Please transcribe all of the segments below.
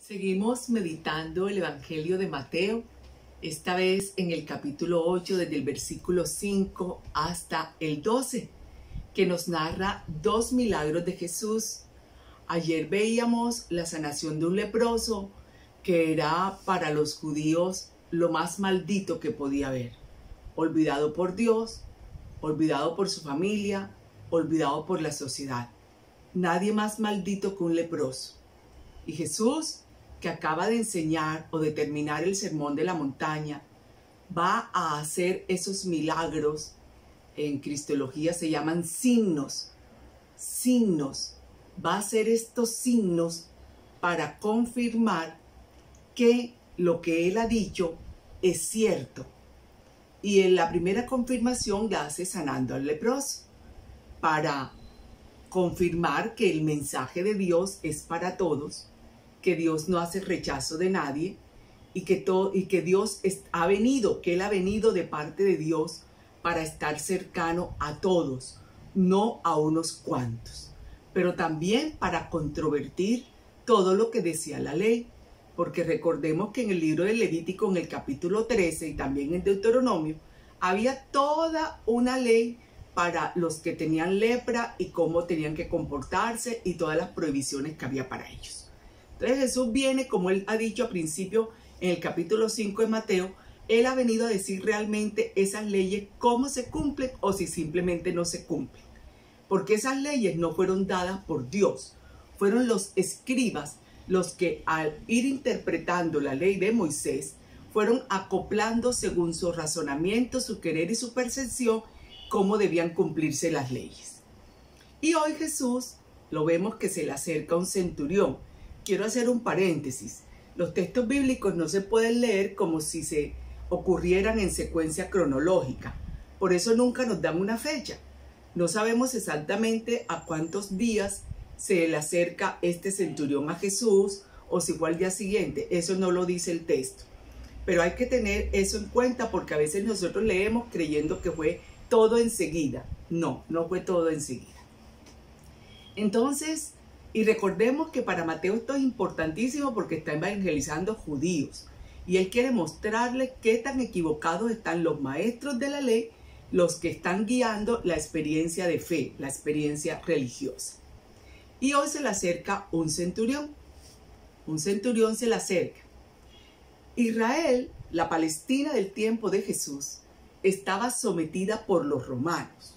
Seguimos meditando el Evangelio de Mateo, esta vez en el capítulo 8, desde el versículo 5 hasta el 12, que nos narra dos milagros de Jesús. Ayer veíamos la sanación de un leproso, que era para los judíos lo más maldito que podía haber. Olvidado por Dios, olvidado por su familia, olvidado por la sociedad. Nadie más maldito que un leproso. Y Jesús, que acaba de enseñar o de terminar el sermón de la montaña, va a hacer esos milagros. En cristología se llaman signos. Va a hacer estos signos para confirmar que lo que él ha dicho es cierto. Y en la primera confirmación la hace sanando al leproso, para confirmar que el mensaje de Dios es para todos, que Dios no hace rechazo de nadie y que Dios ha venido, que Él ha venido de parte de Dios para estar cercano a todos, no a unos cuantos, pero también para controvertir todo lo que decía la ley, porque recordemos que en el libro de Levítico, en el capítulo 13 y también en Deuteronomio, había toda una ley para los que tenían lepra y cómo tenían que comportarse y todas las prohibiciones que había para ellos. Entonces Jesús viene, como él ha dicho al principio en el capítulo 5 de Mateo, él ha venido a decir realmente esas leyes, cómo se cumplen o si simplemente no se cumplen. Porque esas leyes no fueron dadas por Dios, fueron los escribas los que al ir interpretando la ley de Moisés, fueron acoplando según su razonamiento, su querer y su percepción, cómo debían cumplirse las leyes. Y hoy Jesús lo vemos que se le acerca a un centurión. Quiero hacer un paréntesis. Los textos bíblicos no se pueden leer como si se ocurrieran en secuencia cronológica. Por eso nunca nos dan una fecha. No sabemos exactamente a cuántos días se le acerca este centurión a Jesús o si fue al día siguiente. Eso no lo dice el texto. Pero hay que tener eso en cuenta porque a veces nosotros leemos creyendo que fue todo enseguida. No, no fue todo enseguida. Entonces, y recordemos que para Mateo esto es importantísimo porque está evangelizando judíos. Y él quiere mostrarles qué tan equivocados están los maestros de la ley, los que están guiando la experiencia de fe, la experiencia religiosa. Y hoy se le acerca un centurión. Un centurión se le acerca. Israel, la Palestina del tiempo de Jesús, estaba sometida por los romanos.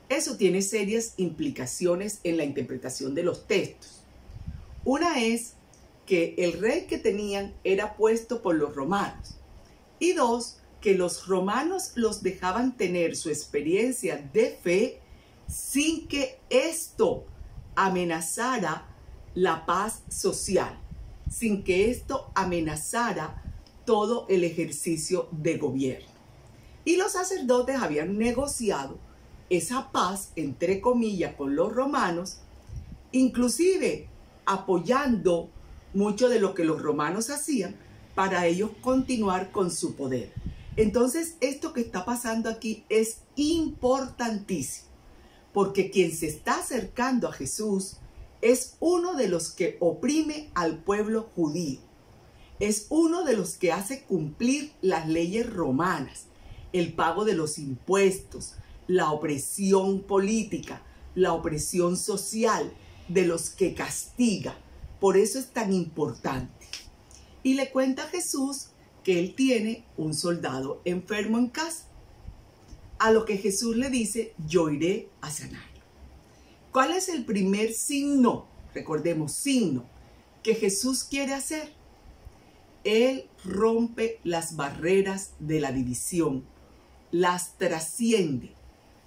Eso tiene serias implicaciones en la interpretación de los textos. Una es que el rey que tenían era puesto por los romanos. Y dos, que los romanos los dejaban tener su experiencia de fe sin que esto amenazara la paz social, sin que esto amenazara todo el ejercicio de gobierno. Y los sacerdotes habían negociado esa paz, entre comillas, con los romanos, inclusive apoyando mucho de lo que los romanos hacían para ellos continuar con su poder. Entonces, esto que está pasando aquí es importantísimo, porque quien se está acercando a Jesús es uno de los que oprime al pueblo judío, es uno de los que hace cumplir las leyes romanas, el pago de los impuestos, la opresión política, la opresión social, de los que castiga. Por eso es tan importante. Y le cuenta a Jesús que él tiene un soldado enfermo en casa. A lo que Jesús le dice, yo iré a sanarlo. ¿Cuál es el primer signo? Recordemos, signo que Jesús quiere hacer. Él rompe las barreras de la división, las trasciende.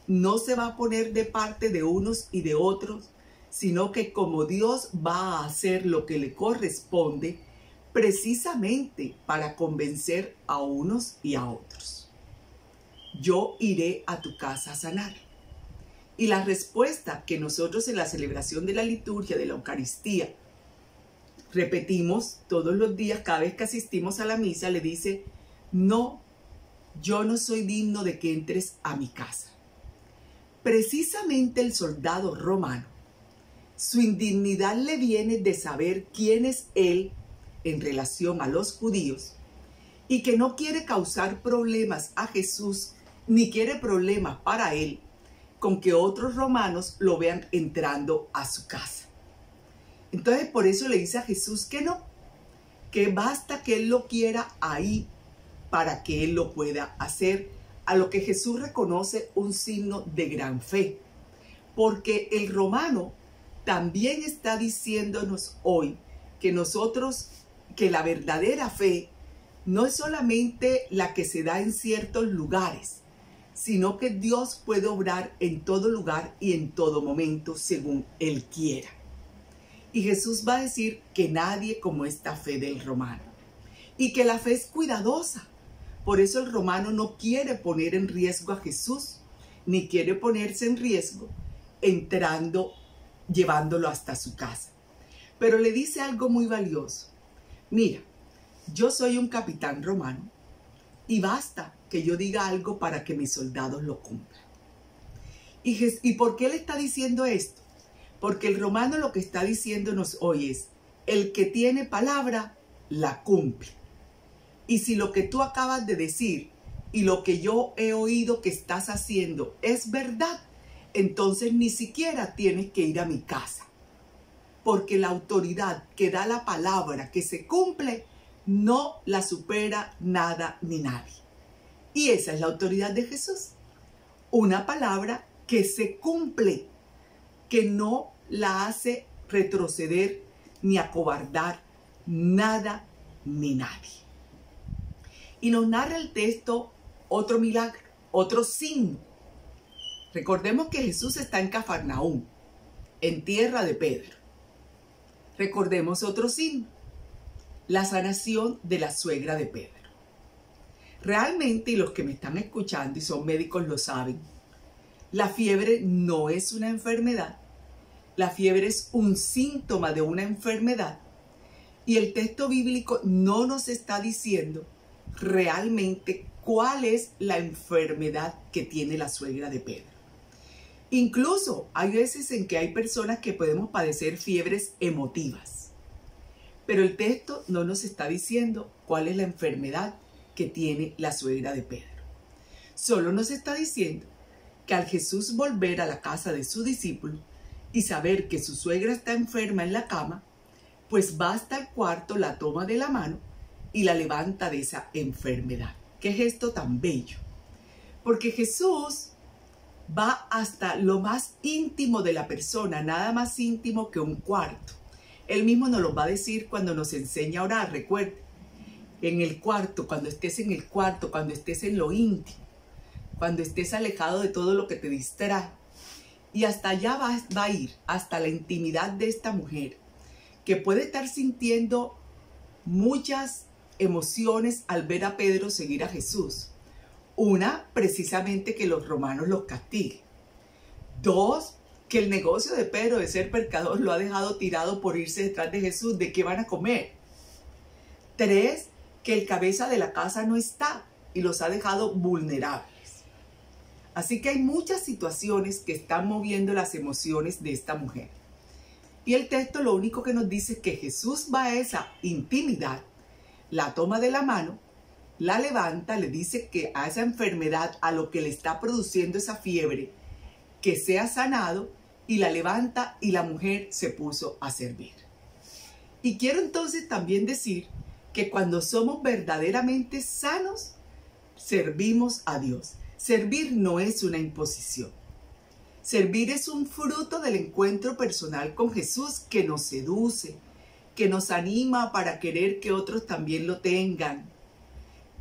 No se va a poner de parte de unos y de otros, sino que como Dios va a hacer lo que le corresponde, precisamente para convencer a unos y a otros. Yo iré a tu casa a sanar. Y la respuesta que nosotros en la celebración de la liturgia de la Eucaristía repetimos todos los días, cada vez que asistimos a la misa, le dice, no, yo no soy digno de que entres a mi casa. Precisamente el soldado romano, su indignidad le viene de saber quién es él en relación a los judíos y que no quiere causar problemas a Jesús ni quiere problemas para él con que otros romanos lo vean entrando a su casa. Entonces por eso le dice a Jesús que no, que basta que él lo quiera ahí para que él lo pueda hacer, a lo que Jesús reconoce un signo de gran fe, porque el romano también está diciéndonos hoy que nosotros, que la verdadera fe no es solamente la que se da en ciertos lugares, sino que Dios puede obrar en todo lugar y en todo momento según Él quiera. Y Jesús va a decir que nadie como esta fe del romano y que la fe es cuidadosa. Por eso el romano no quiere poner en riesgo a Jesús, ni quiere ponerse en riesgo entrando, llevándolo hasta su casa. Pero le dice algo muy valioso. Mira, yo soy un capitán romano y basta que yo diga algo para que mis soldados lo cumplan. ¿Y por qué le está diciendo esto? Porque el romano lo que está diciéndonos hoy es, el que tiene palabra, la cumple. Y si lo que tú acabas de decir y lo que yo he oído que estás haciendo es verdad, entonces ni siquiera tienes que ir a mi casa. Porque la autoridad que da la palabra que se cumple, no la supera nada ni nadie. Y esa es la autoridad de Jesús. Una palabra que se cumple, que no la hace retroceder ni acobardar nada ni nadie. Y nos narra el texto otro milagro, otro signo. Recordemos que Jesús está en Cafarnaúm, en tierra de Pedro. Recordemos otro signo, la sanación de la suegra de Pedro. Realmente, y los que me están escuchando y son médicos lo saben, la fiebre no es una enfermedad. La fiebre es un síntoma de una enfermedad. Y el texto bíblico no nos está diciendo realmente cuál es la enfermedad que tiene la suegra de Pedro. Incluso hay veces en que hay personas que podemos padecer fiebres emotivas. Pero el texto no nos está diciendo cuál es la enfermedad que tiene la suegra de Pedro. Solo nos está diciendo que al Jesús volver a la casa de su discípulo y saber que su suegra está enferma en la cama, pues va hasta el cuarto, la toma de la mano y la levanta de esa enfermedad. Qué gesto tan bello. Porque Jesús va hasta lo más íntimo de la persona, nada más íntimo que un cuarto. Él mismo nos lo va a decir cuando nos enseña a orar. Recuerde, en el cuarto, cuando estés en el cuarto, cuando estés en lo íntimo, cuando estés alejado de todo lo que te distrae. Y hasta allá va a ir, hasta la intimidad de esta mujer, que puede estar sintiendo muchas emociones al ver a Pedro seguir a Jesús. Una, precisamente que los romanos los castiguen. Dos, que el negocio de Pedro de ser pescador lo ha dejado tirado por irse detrás de Jesús. ¿De qué van a comer? Tres, que el cabeza de la casa no está y los ha dejado vulnerables. Así que hay muchas situaciones que están moviendo las emociones de esta mujer. Y el texto lo único que nos dice es que Jesús va a esa intimidad, la toma de la mano, la levanta, le dice que a esa enfermedad, a lo que le está produciendo esa fiebre, que sea sanado, y la levanta y la mujer se puso a servir. Y quiero entonces también decir que cuando somos verdaderamente sanos, servimos a Dios. Servir no es una imposición. Servir es un fruto del encuentro personal con Jesús que nos seduce, que nos anima para querer que otros también lo tengan.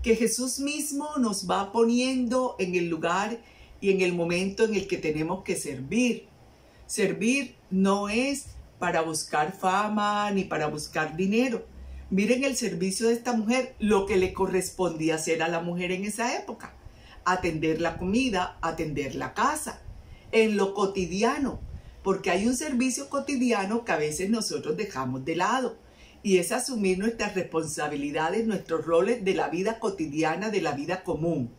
Que Jesús mismo nos va poniendo en el lugar y en el momento en el que tenemos que servir. Servir no es para buscar fama ni para buscar dinero. Miren el servicio de esta mujer, lo que le correspondía hacer a la mujer en esa época. Atender la comida, atender la casa, en lo cotidiano, porque hay un servicio cotidiano que a veces nosotros dejamos de lado, y es asumir nuestras responsabilidades, nuestros roles de la vida cotidiana, de la vida común.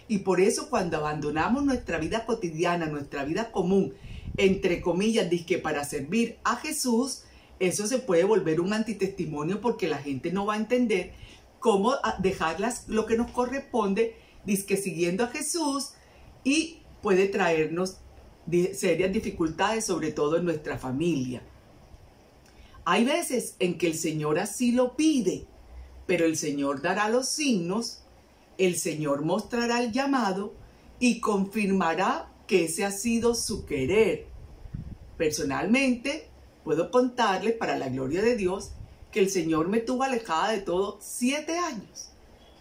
Y por eso cuando abandonamos nuestra vida cotidiana, nuestra vida común, entre comillas, dizque para servir a Jesús, eso se puede volver un antitestimonio porque la gente no va a entender cómo dejar lo que nos corresponde, dizque siguiendo a Jesús, y puede traernos serias dificultades, sobre todo en nuestra familia. Hay veces en que el Señor así lo pide, pero el Señor dará los signos, el Señor mostrará el llamado y confirmará que ese ha sido su querer. Personalmente, puedo contarles, para la gloria de Dios, que el Señor me tuvo alejada de todo 7 años,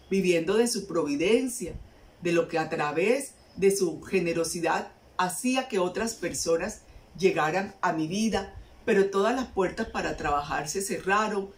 viviendo de su providencia, de lo que a través de su generosidad hacía que otras personas llegaran a mi vida, pero todas las puertas para trabajar se cerraron,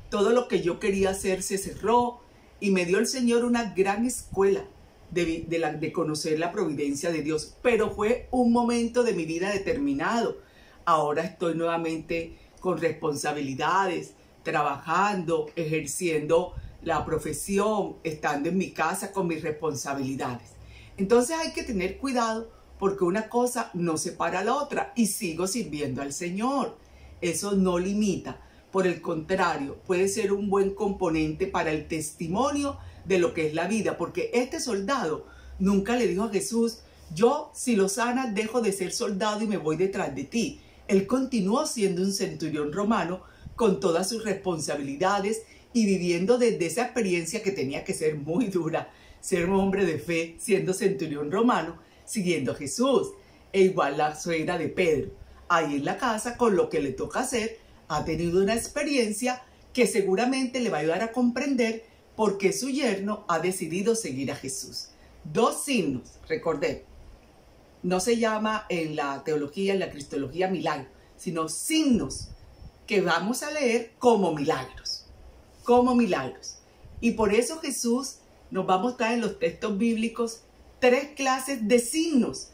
todo lo que yo quería hacer se cerró, y me dio el Señor una gran escuela de conocer la providencia de Dios. Pero fue un momento de mi vida determinado. Ahora estoy nuevamente con responsabilidades, trabajando, ejerciendo la profesión, estando en mi casa con mis responsabilidades. Entonces hay que tener cuidado, porque una cosa no separa a la otra, y sigo sirviendo al Señor. Eso no limita. Por el contrario, puede ser un buen componente para el testimonio de lo que es la vida, porque este soldado nunca le dijo a Jesús: yo, si lo sanas, dejo de ser soldado y me voy detrás de ti. Él continuó siendo un centurión romano con todas sus responsabilidades y viviendo desde esa experiencia que tenía que ser muy dura, ser un hombre de fe siendo centurión romano, siguiendo a Jesús. E igual la suegra de Pedro, ahí en la casa, con lo que le toca hacer, ha tenido una experiencia que seguramente le va a ayudar a comprender por qué su yerno ha decidido seguir a Jesús. 2 signos, recordé, no se llama en la teología, en la cristología, milagro, sino signos que vamos a leer como milagros, como milagros. Y por eso Jesús nos va a mostrar en los textos bíblicos 3 clases de signos,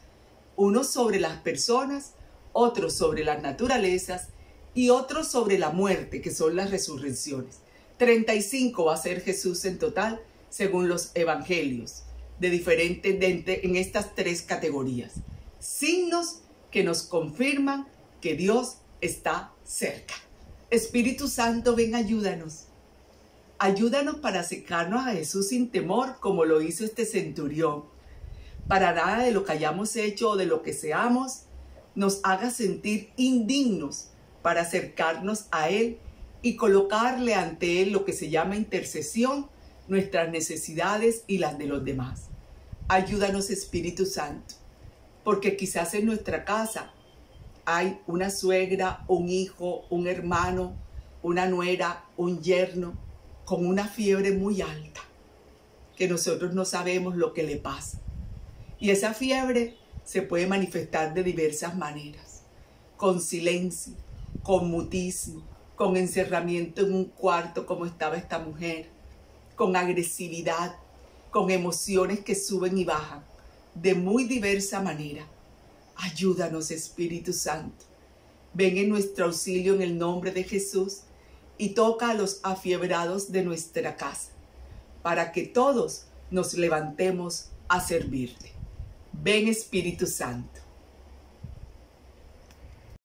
unos sobre las personas, otros sobre las naturalezas y otros sobre la muerte, que son las resurrecciones. 35 va a ser Jesús en total, según los evangelios, en estas 3 categorías. Signos que nos confirman que Dios está cerca. Espíritu Santo, ven, ayúdanos. Ayúdanos para acercarnos a Jesús sin temor, como lo hizo este centurión. Para nada de lo que hayamos hecho o de lo que seamos nos haga sentir indignos para acercarnos a Él y colocarle ante Él lo que se llama intercesión, nuestras necesidades y las de los demás. Ayúdanos, Espíritu Santo, porque quizás en nuestra casa hay una suegra, un hijo, un hermano, una nuera, un yerno con una fiebre muy alta, que nosotros no sabemos lo que le pasa. Y esa fiebre se puede manifestar de diversas maneras: con silencio, con mutismo, con encerramiento en un cuarto como estaba esta mujer, con agresividad, con emociones que suben y bajan de muy diversa manera. Ayúdanos, Espíritu Santo. Ven en nuestro auxilio en el nombre de Jesús y toca a los afiebrados de nuestra casa, para que todos nos levantemos a servirte. Ven, Espíritu Santo.